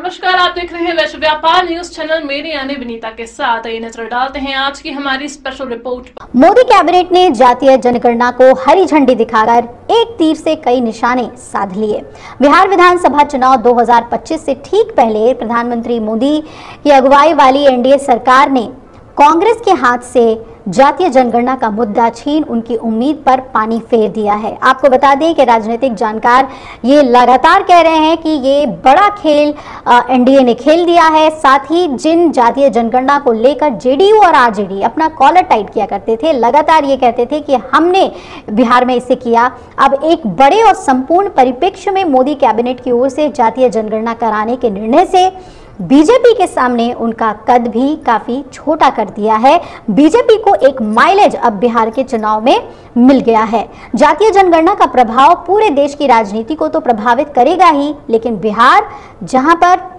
नमस्कार, आप देख रहे हैं वैश्व व्यापार न्यूज चैनल। मेरी यानी विनीता के साथ ये नजर डालते हैं आज की हमारी स्पेशल रिपोर्ट। मोदी कैबिनेट ने जातीय जनगणना को हरी झंडी दिखाकर एक तीर से कई निशाने साध लिए। बिहार विधानसभा चुनाव 2025 से ठीक पहले प्रधानमंत्री मोदी की अगुवाई वाली एनडीए सरकार ने कांग्रेस के हाथ से जातीय जनगणना का मुद्दा छीन उनकी उम्मीद पर पानी फेर दिया है। आपको बता दें कि राजनीतिक जानकार ये लगातार कह रहे हैं कि ये बड़ा खेल एनडीए ने खेल दिया है। साथ ही जिन जातीय जनगणना को लेकर जेडीयू और आरजेडी अपना कॉलर टाइट किया करते थे, लगातार ये कहते थे कि हमने बिहार में इसे किया, अब एक बड़े और संपूर्ण परिप्रेक्ष्य में मोदी कैबिनेट की ओर से जातीय जनगणना कराने के निर्णय से बीजेपी के सामने उनका कद भी काफी छोटा कर दिया है। बीजेपी को एक माइलेज अब बिहार के चुनाव में मिल गया है। जातीय जनगणना का प्रभाव पूरे देश की राजनीति को तो प्रभावित करेगा ही, लेकिन बिहार जहां पर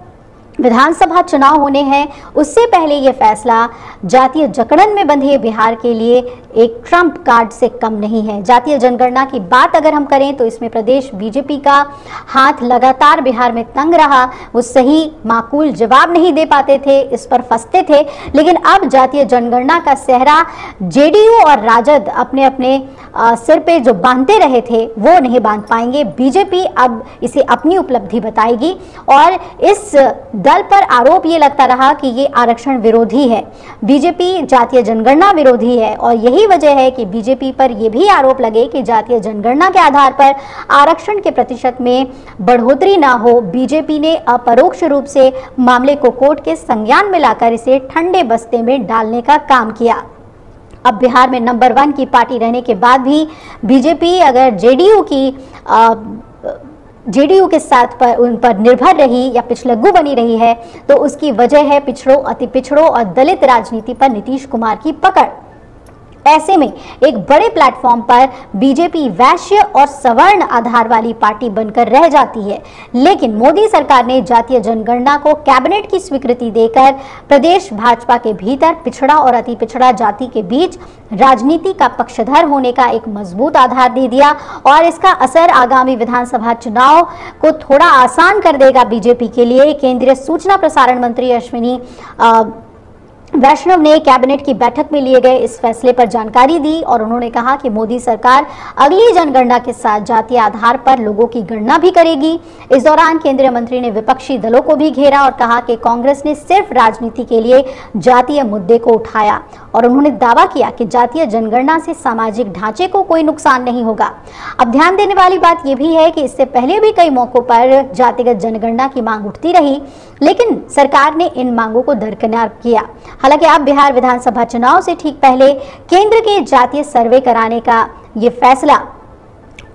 विधानसभा चुनाव होने हैं उससे पहले यह फैसला जातीय जकड़न में बंधे बिहार के लिए एक ट्रम्प कार्ड से कम नहीं है। जातीय जनगणना की बात अगर हम करें तो इसमें प्रदेश बीजेपी का हाथ लगातार बिहार में तंग रहा। वो सही माकूल जवाब नहीं दे पाते थे, इस पर फंसते थे। लेकिन अब जातीय जनगणना का सेहरा जेडीयू और राजद अपने अपने सिर पे जो बांधते रहे थे वो नहीं बांध पाएंगे। बीजेपी अब इसे अपनी उपलब्धि बताएगी और इस दल पर आरोप ये लगता रहा कि ये आरक्षण विरोधी है, बीजेपी जातीय जनगणना विरोधी है। और यही वजह है कि बीजेपी पर यह भी आरोप लगे कि जातीय जनगणना के आधार पर आरक्षण के प्रतिशत में बढ़ोतरी ना हो। बीजेपी ने अपरोक्ष रूप से मामले को कोर्ट के संज्ञान में लाकर इसे ठंडे बस्ते में डालने का काम किया। अब बिहार में नंबर 1 की पार्टी रहने के बाद भी बीजेपी अगर जेडीयू के साथ उन पर निर्भर रही या पिछलग्गू बनी रही है तो उसकी वजह है पिछड़ों, अति पिछड़ों और दलित राजनीति पर नीतीश कुमार की पकड़। ऐसे में एक बड़े प्लेटफॉर्म पर बीजेपी वैश्य और सवर्ण आधार वाली पार्टी बनकर रह जाती है। लेकिन मोदी सरकार ने जातीय जनगणना को कैबिनेट की स्वीकृति देकर प्रदेश भाजपा के भीतर पिछड़ा और अति पिछड़ा जाति के बीच राजनीति का पक्षधर होने का एक मजबूत आधार दे दिया और इसका असर आगामी विधानसभा चुनाव को थोड़ा आसान कर देगा बीजेपी के लिए। केंद्रीय सूचना प्रसारण मंत्री अश्विनी वैष्णव ने कैबिनेट की बैठक में लिए गए इस फैसले पर जानकारी दी और उन्होंने कहा कि मोदी सरकार अगली जनगणना के साथ जातीय आधार पर लोगों की गणना भी करेगी। इस दौरान केंद्रीय मंत्री ने विपक्षी दलों को भी घेरा और कहा कि कांग्रेस ने सिर्फ राजनीति के लिए जातीय मुद्दे को उठाया और उन्होंने दावा किया कि जातीय जनगणना से सामाजिक ढांचे को कोई नुकसान नहीं होगा। अब ध्यान देने वाली बात यह भी है कि इससे पहले भी कई मौकों पर जातिगत जनगणना की मांग उठती रही, लेकिन सरकार ने इन मांगों को दरकिनार किया। हालांकि अब बिहार विधानसभा चुनाव से ठीक पहले केंद्र के जातीय सर्वे कराने का ये फैसला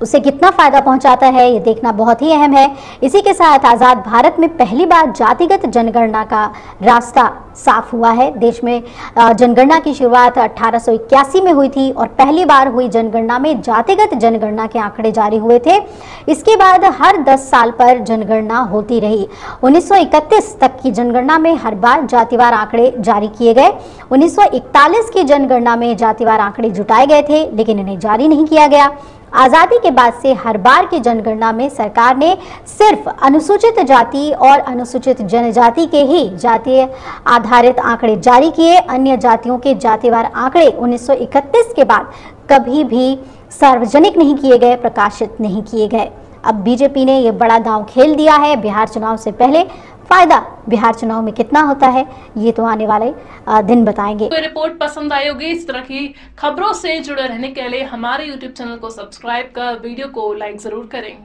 उसे कितना फायदा पहुंचाता है ये देखना बहुत ही अहम है। इसी के साथ आजाद भारत में पहली बार जातिगत जनगणना का रास्ता साफ हुआ है। देश में जनगणना की शुरुआत 1881 में हुई थी और पहली बार हुई जनगणना में जातिगत जनगणना के आंकड़े जारी हुए थे। इसके बाद हर 10 साल पर जनगणना होती रही। 1931 तक की जनगणना में हर बार जातिवार आंकड़े जारी किए गए। 1941 की जनगणना में जातिवार आंकड़े जुटाए गए थे, लेकिन इन्हें जारी नहीं किया गया। आज़ादी के बाद से हर बार की जनगणना में सरकार ने सिर्फ अनुसूचित जाति और अनुसूचित जनजाति के ही जातीय आधारित आंकड़े जारी किए। अन्य जातियों के जातिवार आंकड़े 1931 के बाद कभी भी सार्वजनिक नहीं किए गए, प्रकाशित नहीं किए गए। अब बीजेपी ने यह बड़ा दांव खेल दिया है बिहार चुनाव से पहले। फायदा बिहार चुनाव में कितना होता है ये तो आने वाले दिन बताएंगे। कोई रिपोर्ट पसंद आई होगी, इस तरह की खबरों से जुड़े रहने के लिए हमारे YouTube चैनल को सब्सक्राइब कर वीडियो को लाइक जरूर करें।